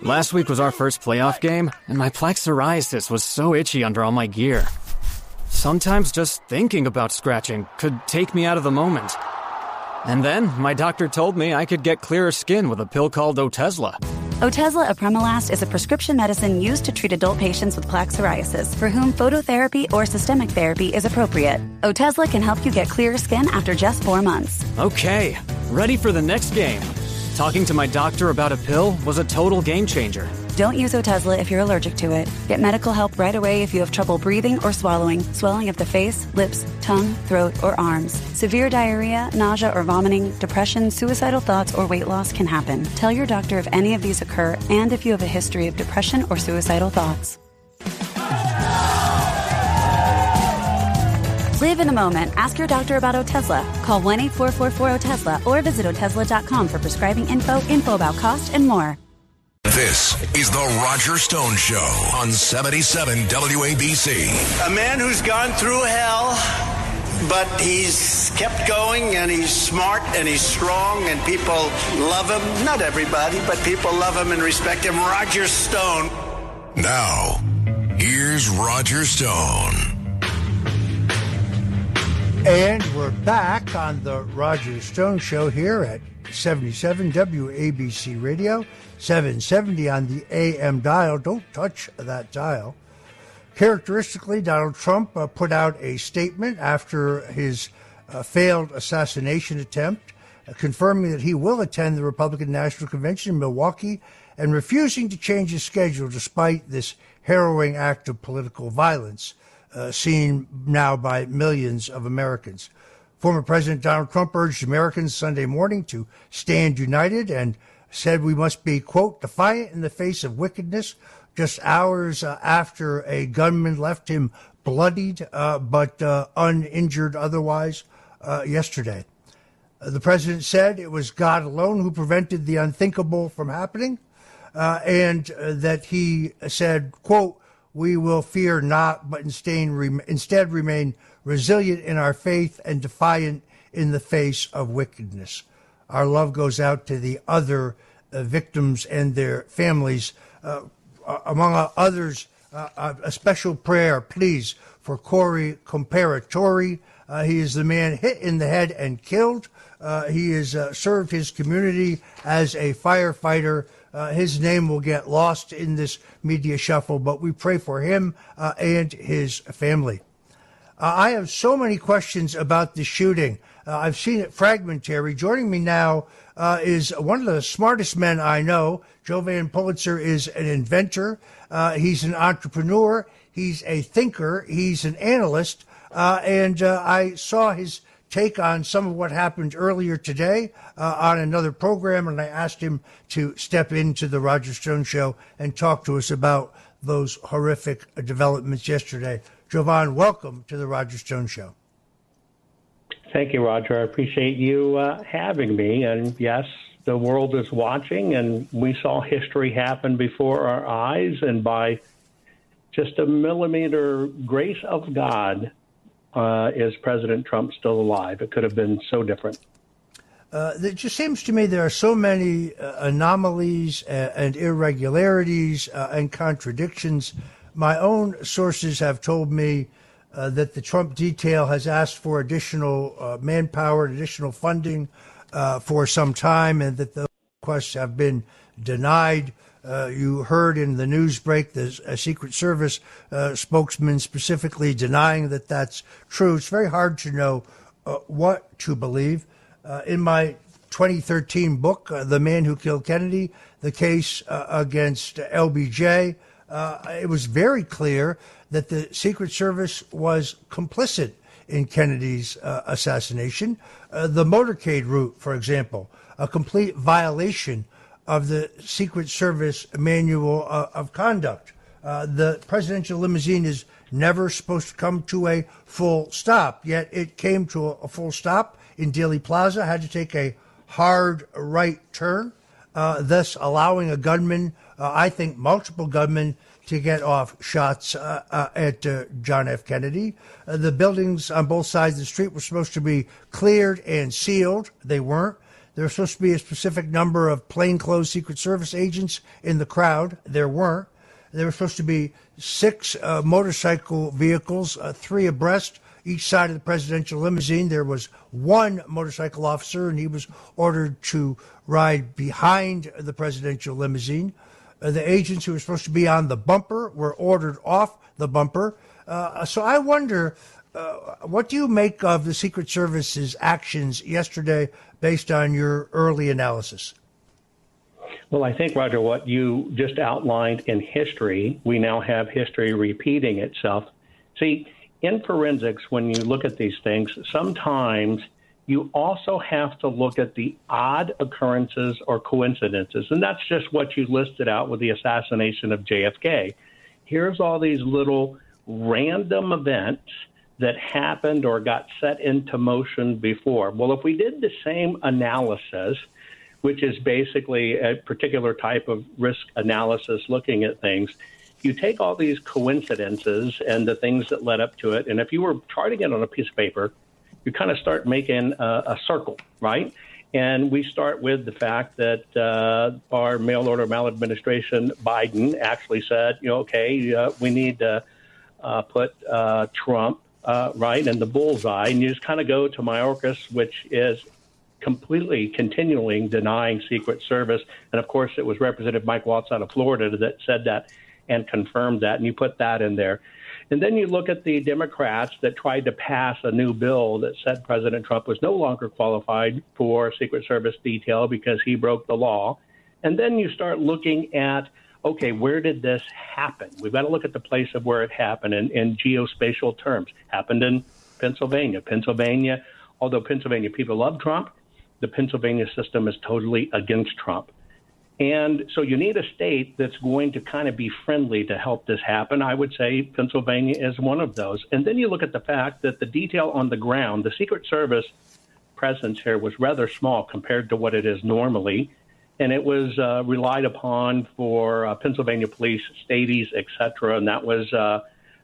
Last week was our first playoff game, and my plaque psoriasis was so itchy under all my gear. Sometimes just thinking about scratching could take me out of the moment. And then my doctor told me I could get clearer skin with a pill called Otezla. Otezla apremilast is a prescription medicine used to treat adult patients with plaque psoriasis for whom phototherapy or systemic therapy is appropriate. Otezla can help you get clearer skin after just 4 months. Okay, ready for the next game. Talking to my doctor about a pill was a total game changer. Don't use Otezla if you're allergic to it. Get medical help right away if you have trouble breathing or swallowing, swelling of the face, lips, tongue, throat, or arms. Severe diarrhea, nausea or vomiting, depression, suicidal thoughts, or weight loss can happen. Tell your doctor if any of these occur and if you have a history of depression or suicidal thoughts. Live in the moment. Ask your doctor about Otezla. Call 1-844-4-OTEZLA or visit Otezla.com for prescribing info about cost, and more. This is the Roger Stone Show on 77 WABC. A man who's gone through hell, but he's kept going, and he's smart, and he's strong, and people love him. Not everybody, but people love him and respect him. Roger Stone. Now, here's Roger Stone. And we're back on the Roger Stone Show here at 77 WABC Radio, 770 on the AM dial. Don't touch that dial. Characteristically, Donald Trump put out a statement after his failed assassination attempt, confirming that he will attend the Republican National Convention in Milwaukee and refusing to change his schedule despite this harrowing act of political violence seen now by millions of Americans. Former President Donald Trump urged Americans Sunday morning to stand united and said we must be, quote, defiant in the face of wickedness, just hours after a gunman left him bloodied but uninjured otherwise yesterday. The president said it was God alone who prevented the unthinkable from happening, and that he said, quote, we will fear not, but instead remain resilient in our faith and defiant in the face of wickedness. Our love goes out to the other victims and their families. Among others, a special prayer, please, for Corey Comparatori. He is the man hit in the head and killed. He has served his community as a firefighter. His name will get lost in this media shuffle, but we pray for him and his family. I have so many questions about the shooting. I've seen it fragmentary. Joining me now is one of the smartest men I know. Jovan Pulitzer is an inventor. He's an entrepreneur. He's a thinker. He's an analyst. And I saw his take on some of what happened earlier today on another program, and I asked him to step into the Roger Stone Show and talk to us about those horrific developments yesterday. Jovan, welcome to the Roger Stone Show. Thank you, Roger. I appreciate you having me. And yes, the world is watching, and we saw history happen before our eyes, and by just a millimeter grace of God, is President Trump still alive? It could have been so different. It just seems to me there are so many anomalies and irregularities and contradictions. My own sources have told me that the Trump detail has asked for additional manpower, additional funding for some time, and that those requests have been denied. You heard in the news break the Secret Service spokesman specifically denying that that's true. It's very hard to know what to believe. In my 2013 book, The Man Who Killed Kennedy, the case against LBJ, it was very clear that the Secret Service was complicit in Kennedy's assassination. The motorcade route, for example, a complete violation of the Secret Service manual of conduct. The presidential limousine is never supposed to come to a full stop, yet it came to a full stop in Dealey Plaza, had to take a hard right turn, thus allowing a gunman, I think multiple gunmen, to get off shots at John F. Kennedy. The buildings on both sides of the street were supposed to be cleared and sealed. They weren't. There was supposed to be a specific number of plainclothes Secret Service agents in the crowd. There weren't. There were supposed to be 6 motorcycle vehicles, 3 abreast, each side of the presidential limousine. There was 1 motorcycle officer, and he was ordered to ride behind the presidential limousine. The agents who were supposed to be on the bumper were ordered off the bumper. So I wonder, what do you make of the Secret Service's actions yesterday based on your early analysis? Well, I think, Roger, what you just outlined in history, we now have history repeating itself. See, in forensics, when you look at these things, sometimes you also have to look at the odd occurrences or coincidences. And that's just what you listed out with the assassination of JFK. Here's all these little random events that happened or got set into motion before. Well, if we did the same analysis, which is basically a particular type of risk analysis looking at things, you take all these coincidences and the things that led up to it, and if you were charting it on a piece of paper, you kind of start making a circle, right? And we start with the fact that our mail order maladministration, Biden, actually said, we need to put Trump right in the bullseye. And you just kind of go to Mayorkas, which is completely continuing denying Secret Service. And, of course, it was Representative Mike Waltz out of Florida that said that and confirmed that, and you put that in there. And then you look at the Democrats that tried to pass a new bill that said President Trump was no longer qualified for Secret Service detail because he broke the law. And then you start looking at, okay, where did this happen? We've got to look at the place of where it happened in geospatial terms. Happened in Pennsylvania. Pennsylvania, although Pennsylvania people love Trump, the Pennsylvania system is totally against Trump. And so you need a state that's going to kind of be friendly to help this happen. I would say Pennsylvania is one of those. And then you look at the fact that the detail on the ground, the Secret Service presence here was rather small compared to what it is normally. And it was relied upon for Pennsylvania police, stadies, et cetera. And that was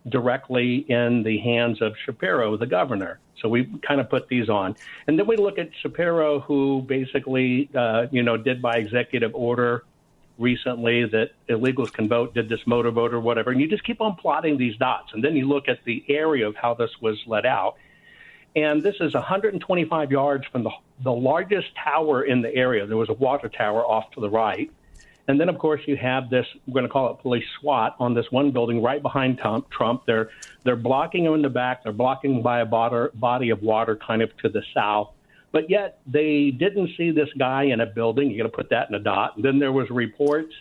directly in the hands of Shapiro, the governor. So we kind of put these on. And then we look at Shapiro, who basically, did by executive order recently that illegals can vote, did this motor vote or whatever. And you just keep on plotting these dots. And then you look at the area of how this was let out. And this is 125 yards from the largest tower in the area. There was a water tower off to the right. And then, of course, you have this, we're going to call it police SWAT, on this one building right behind Trump. They're blocking him in the back. They're blocking by a body of water kind of to the south. But yet they didn't see this guy in a building. You're going to put that in a dot. And then there was reports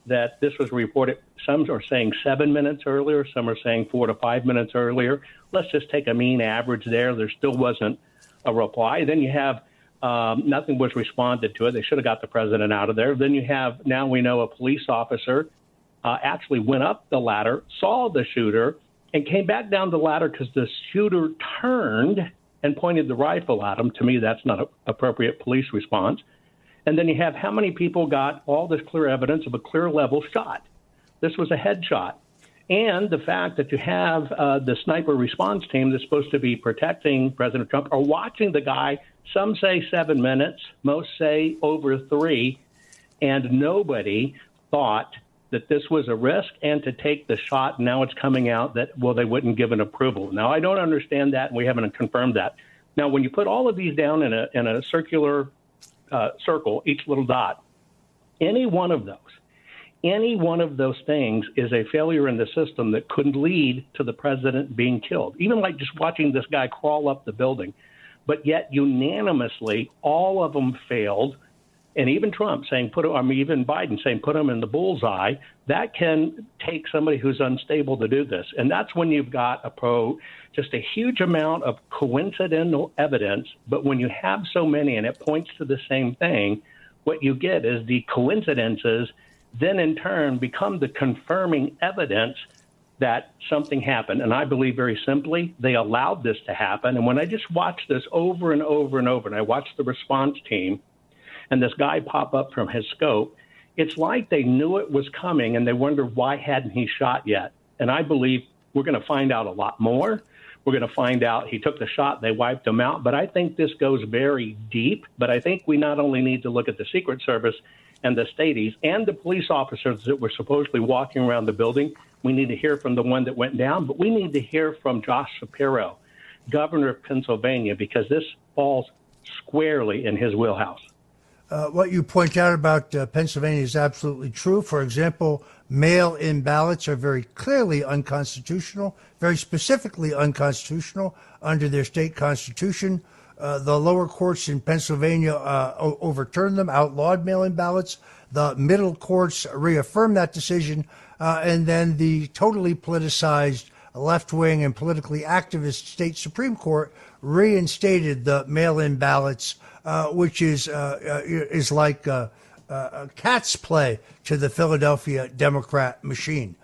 that this was reported. Some are saying 7 minutes earlier. Some are saying 4 to 5 minutes earlier. Let's just take a mean average there. There still wasn't a reply. Then you have nothing was responded to it. They should have got the president out of there. Then you have, now we know, a police officer actually went up the ladder, saw the shooter, and came back down the ladder because the shooter turned and pointed the rifle at him. To me, that's not an appropriate police response. And then you have how many people got all this clear evidence of a clear level shot. This was a headshot. And the fact that you have the sniper response team that's supposed to be protecting President Trump are watching the guy. Some say 7 minutes, most say over 3, and nobody thought that this was a risk and to take the shot. Now it's coming out that, well, they wouldn't give an approval. Now, I don't understand that, and we haven't confirmed that. Now, when you put all of these down in a circular circle, each little dot, any one of those things is a failure in the system that could lead to the president being killed, even like just watching this guy crawl up the building. But yet unanimously, all of them failed. And even Trump saying, even Biden saying, put him in the bullseye, that can take somebody who's unstable to do this. And that's when you've got just a huge amount of coincidental evidence. But when you have so many and it points to the same thing, what you get is the coincidences then in turn become the confirming evidence that something happened. And I believe very simply they allowed this to happen. And when I just watched this over and over and over, and I watched the response team and this guy pop up from his scope, it's like they knew it was coming and they wondered why hadn't he shot yet. And I believe we're going to find out a lot more. We're going to find out he took the shot, they wiped him out. But I think this goes very deep. But I think we not only need to look at the Secret Service and the Stadies and the police officers that were supposedly walking around the building. We need to hear from the one that went down, but we need to hear from Josh Shapiro, governor of Pennsylvania, because this falls squarely in his wheelhouse. What you point out about Pennsylvania is absolutely true. For example, mail-in ballots are very clearly unconstitutional, very specifically unconstitutional under their state constitution. The lower courts in Pennsylvania overturned them, outlawed mail-in ballots. The middle courts reaffirmed that decision, and then the totally politicized left-wing and politically activist state Supreme Court reinstated the mail-in ballots, which is like cat's play to the Philadelphia Democrat machine,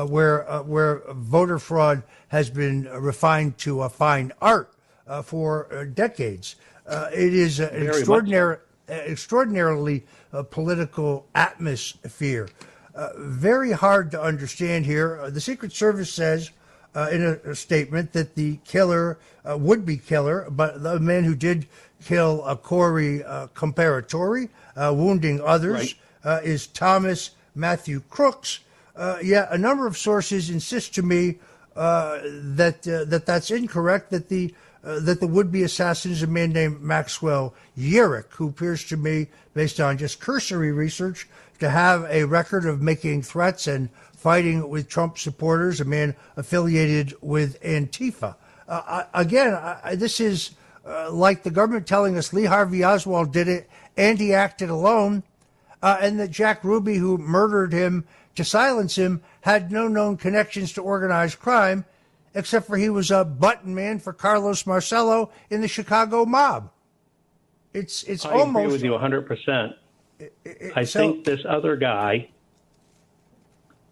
where voter fraud has been refined to a fine art for decades. It is an extraordinarily political atmosphere. Very hard to understand here. The Secret Service says in a statement that the killer, would-be killer, but the man who did kill Corey Comparatori, wounding others, right, is Thomas Matthew Crooks. Yet a number of sources insist to me that's incorrect, that the would-be assassin is a man named Maxwell Yerrick, who appears to me, based on just cursory research, to have a record of making threats and fighting with Trump supporters, a man affiliated with Antifa. This is like the government telling us Lee Harvey Oswald did it and he acted alone, and that Jack Ruby, who murdered him to silence him, had no known connections to organized crime, except for he was a button man for Carlos Marcello in the Chicago mob. It's I almost. agree with you 100%. I think this other guy,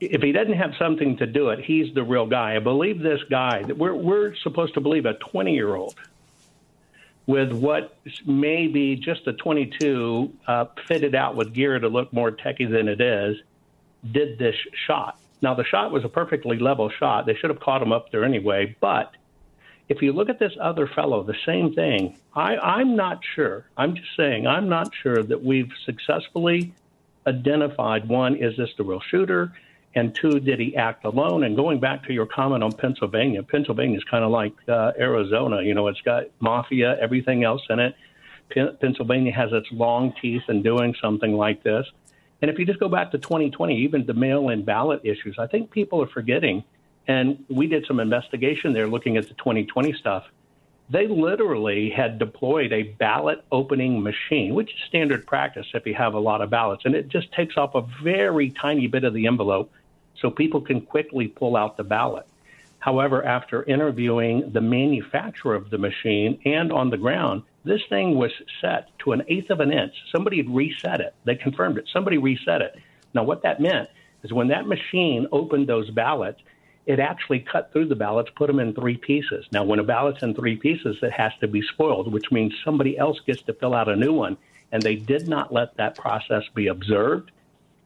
if he doesn't have something to do it, he's the real guy. I believe this guy, that we're supposed to believe a 20-year-old with what may be just a 22 fitted out with gear to look more techie than it is, did this shot. Now, the shot was a perfectly level shot. They should have caught him up there anyway. But if you look at this other fellow, the same thing, I'm not sure. I'm just saying I'm not sure that we've successfully identified, one, is this the real shooter? And two, did he act alone? And going back to your comment on Pennsylvania, Pennsylvania is kind of like Arizona. You know, it's got mafia, everything else in it. Pennsylvania has its long teeth in doing something like this. And if you just go back to 2020, even the mail-in ballot issues, I think people are forgetting. And we did some investigation there looking at the 2020 stuff. They literally had deployed a ballot opening machine, which is standard practice if you have a lot of ballots. And it just takes off a very tiny bit of the envelope so people can quickly pull out the ballot. However, after interviewing the manufacturer of the machine and on the ground, this thing was set to 1/8 of an inch. Somebody had reset it. They confirmed it. Somebody reset it. Now, what that meant is when that machine opened those ballots, it actually cut through the ballots, put them in 3 pieces. Now, when a ballot's in 3 pieces, it has to be spoiled, which means somebody else gets to fill out a new one. And they did not let that process be observed.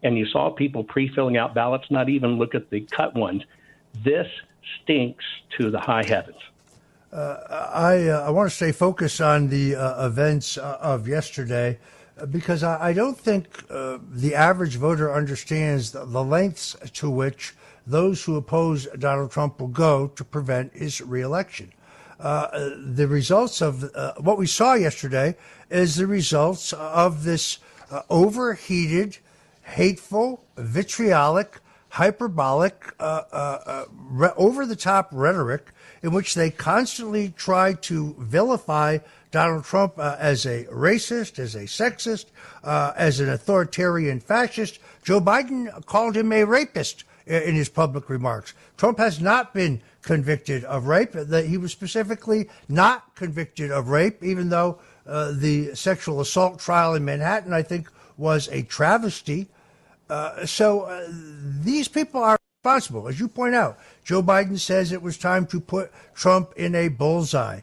And you saw people pre-filling out ballots, not even look at the cut ones. This stinks to the high heavens. I want to stay focused on the events of yesterday because I don't think the average voter understands the lengths to which those who oppose Donald Trump will go to prevent his reelection. The results of what we saw yesterday is the results of this overheated, hateful, vitriolic, hyperbolic, over-the-top rhetoric in which they constantly try to vilify Donald Trump as a racist, as a sexist, as an authoritarian fascist. Joe Biden called him a rapist in his public remarks. Trump has not been convicted of rape. He was specifically not convicted of rape, even though the sexual assault trial in Manhattan, I think, was a travesty. So these people are responsible. As you point out, Joe Biden says it was time to put Trump in a bullseye.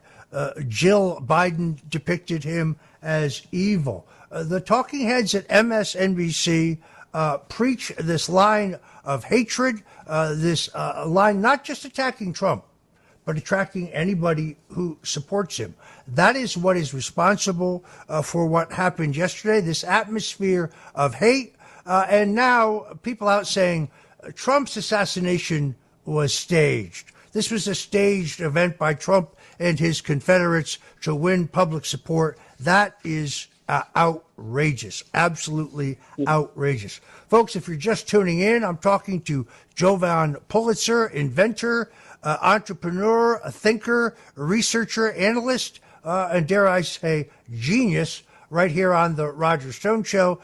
Jill Biden depicted him as evil. The talking heads at MSNBC preach this line of hatred, this line not just attacking Trump, but attracting anybody who supports him. That is what is responsible for what happened yesterday, this atmosphere of hate. And now people out saying Trump's assassination was staged. This was a staged event by Trump and his Confederates to win public support. That is outrageous, absolutely outrageous. Folks, if you're just tuning in, I'm talking to Jovan Pulitzer, inventor, entrepreneur, a thinker, a researcher, analyst, and dare I say, genius, right here on the Roger Stone Show.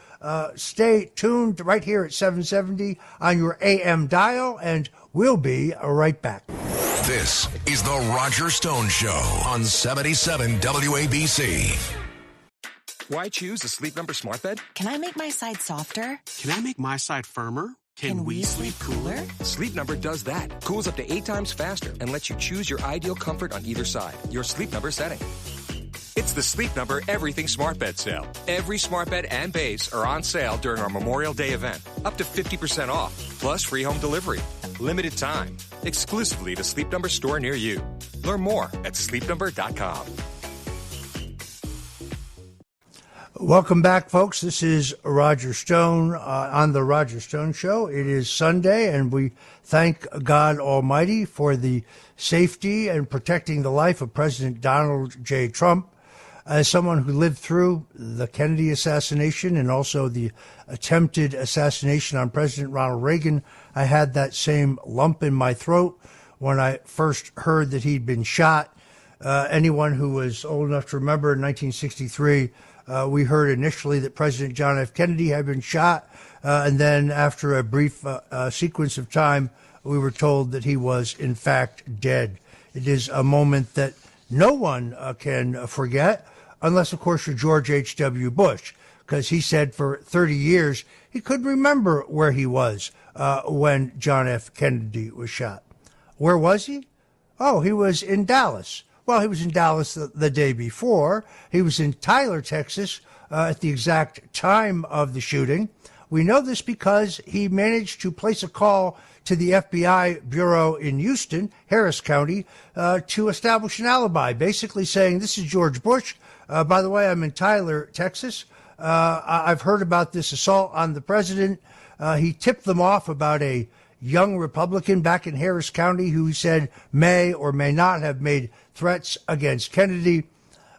Stay tuned right here at 770 on your AM dial, and we'll be right back. This is the Roger Stone Show on 77 WABC. Why choose a Sleep Number smart bed? Can I make my side softer? Can I make my side firmer? Can we sleep cooler? Sleep Number does that. Cools up to 8 times faster and lets you choose your ideal comfort on either side. Your Sleep Number setting. It's the Sleep Number Everything Smart Bed sale. Every smart bed and base are on sale during our Memorial Day event. Up to 50% off, plus free home delivery. Limited time. Exclusively to Sleep Number store near you. Learn more at sleepnumber.com. Welcome back, folks. This is Roger Stone on the Roger Stone Show. It is Sunday, and we thank God Almighty for the safety and protecting the life of President Donald J. Trump. As someone who lived through the Kennedy assassination and also the attempted assassination on President Ronald Reagan, I had that same lump in my throat when I first heard that he'd been shot. Anyone who was old enough to remember in 1963, we heard initially that President John F. Kennedy had been shot, and then after a brief sequence of time, we were told that he was, in fact, dead. It is a moment that no one can forget, unless, of course, you're George H.W. Bush, because he said for 30 years he couldn't remember where he was when John F. Kennedy was shot. Where was he? Oh, he was in Dallas. Well, he was in Dallas the day before. He was in Tyler, Texas, at the exact time of the shooting. We know this because he managed to place a call to the FBI bureau in Houston, Harris County, to establish an alibi, basically saying, this is George Bush. By the way, I'm in Tyler, Texas. I've heard about this assault on the president. He tipped them off about a young Republican back in Harris County who he said may or may not have made threats against Kennedy.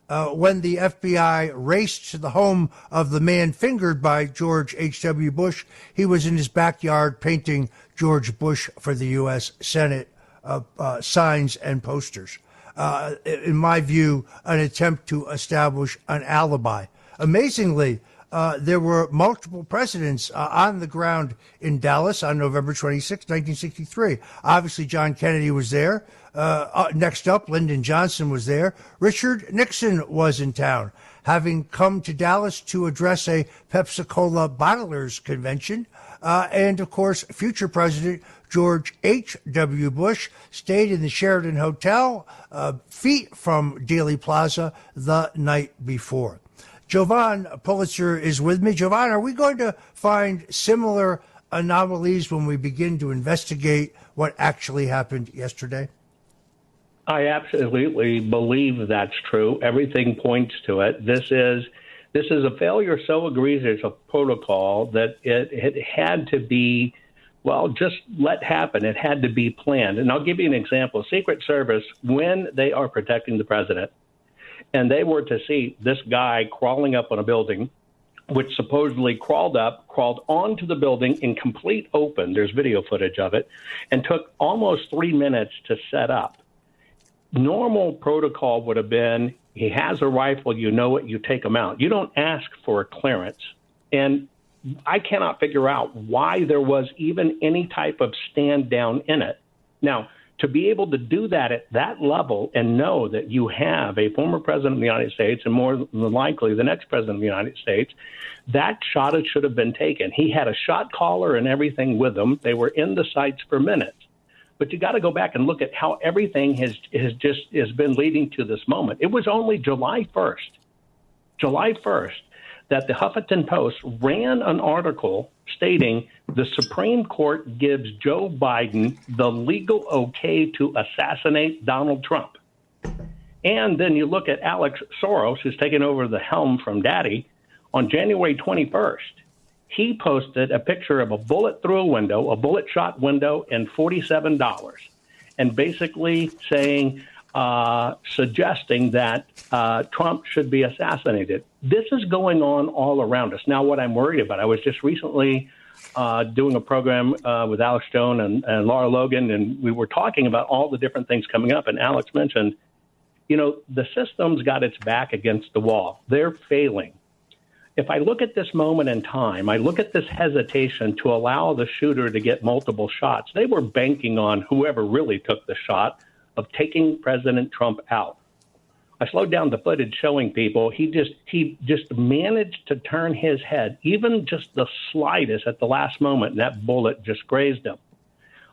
When the FBI raced to the home of the man fingered by George H.W. Bush, he was in his backyard painting George Bush for the U.S. Senate signs and posters. In my view, an attempt to establish an alibi. Amazingly, there were multiple presidents on the ground in Dallas on November 26, 1963. Obviously, John Kennedy was there. Next up, Lyndon Johnson was there. Richard Nixon was in town, having come to Dallas to address a Pepsi-Cola bottlers convention. And, of course, future President George H.W. Bush stayed in the Sheraton Hotel, feet from Dealey Plaza, the night before. Jovan Pulitzer is with me. Jovan, are we going to find similar anomalies when we begin to investigate what actually happened yesterday? I absolutely believe that's true. Everything points to it. This is a failure so egregious of protocol that it had to be, well, just let happen. It had to be planned. And I'll give you an example. Secret Service, when they are protecting the president, and they were to see this guy crawling up on a building, which supposedly crawled onto the building in complete open. There's video footage of it, and took almost 3 minutes to set up. Normal protocol would have been, he has a rifle, you know it, you take him out. You don't ask for a clearance. And I cannot figure out why there was even any type of stand down in it. Now, to be able to do that at that level and know that you have a former president of the United States, and more than likely the next president of the United States, that shot should have been taken. He had a shot caller and everything with him. They were in the sights for minutes. But you got to go back and look at how everything has been leading to this moment. It was only July 1st, that the Huffington Post ran an article stating the Supreme Court gives Joe Biden the legal okay to assassinate Donald Trump. And then you look at Alex Soros, who's taken over the helm from Daddy, on January 21st. He posted a picture of a bullet through a window, a bullet shot window, and $47, and basically saying, suggesting that Trump should be assassinated. This is going on all around us. Now, what I'm worried about, I was just recently doing a program with Alex Jones and Laura Logan, and we were talking about all the different things coming up, and Alex mentioned, the system's got its back against the wall. They're failing. If I look at this moment in time, I look at this hesitation to allow the shooter to get multiple shots. They were banking on whoever really took the shot of taking President Trump out. I slowed down the footage showing people he just managed to turn his head, even just the slightest at the last moment, and that bullet just grazed him.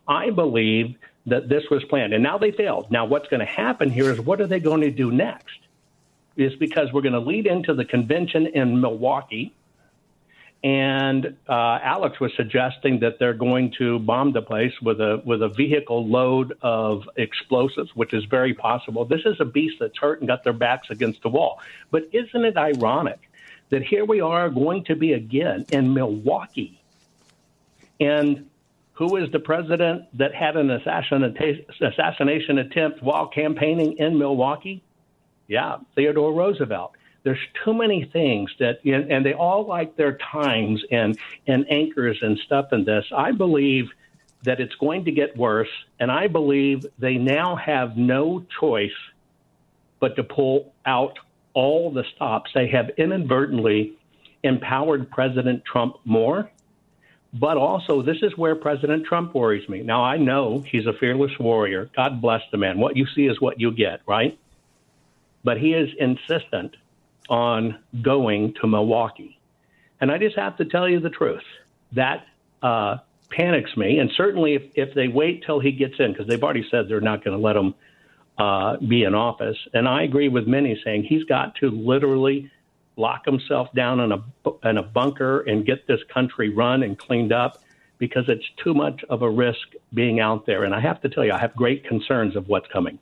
I believe that this was planned, and now they failed. Now what's going to happen here is, what are they going to do next? Is because we're going to lead into the convention in Milwaukee, and Alex was suggesting that they're going to bomb the place with a vehicle load of explosives, which is very possible. This is a beast that's hurt and got their backs against the wall. But isn't it ironic that here we are going to be again in Milwaukee, and who is the president that had an assassination attempt while campaigning in Milwaukee? Yeah, Theodore Roosevelt. There's too many things and they all like their times and anchors and stuff in this. I believe that it's going to get worse, and I believe they now have no choice but to pull out all the stops. They have inadvertently empowered President Trump more, but also this is where President Trump worries me. Now, I know he's a fearless warrior. God bless the man. What you see is what you get, right? But he is insistent on going to Milwaukee. And I just have to tell you the truth. That panics me. And certainly if they wait till he gets in, because they've already said they're not going to let him be in office. And I agree with many saying he's got to literally lock himself down in a bunker and get this country run and cleaned up, because it's too much of a risk being out there. And I have to tell you, I have great concerns of what's coming.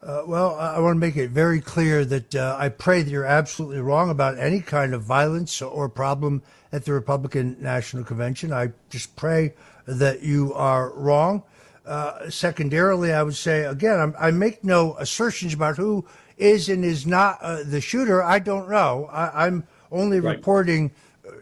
Well, I want to make it very clear that I pray that you're absolutely wrong about any kind of violence or problem at the Republican National Convention. I just pray that you are wrong. Secondarily, I would say, again, I make no assertions about who is and is not the shooter. I don't know. I'm only reporting,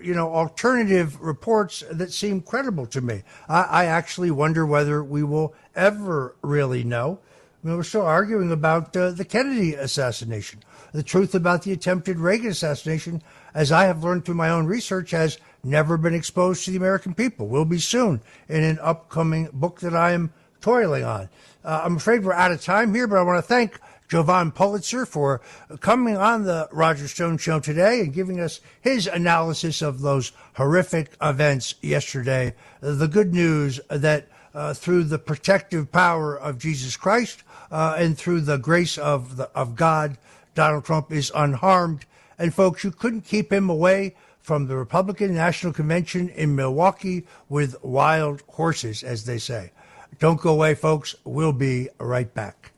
alternative reports that seem credible to me. I actually wonder whether we will ever really know. We're still arguing about the Kennedy assassination. The truth about the attempted Reagan assassination, as I have learned through my own research, has never been exposed to the American people. Will be soon in an upcoming book that I am toiling on. I'm afraid we're out of time here, but I want to thank Jovan Pulitzer for coming on the Roger Stone Show today and giving us his analysis of those horrific events yesterday. The good news that through the protective power of Jesus Christ and through the grace of God, Donald Trump is unharmed. And folks, you couldn't keep him away from the Republican National Convention in Milwaukee with wild horses, as they say. Don't go away, folks. We'll be right back.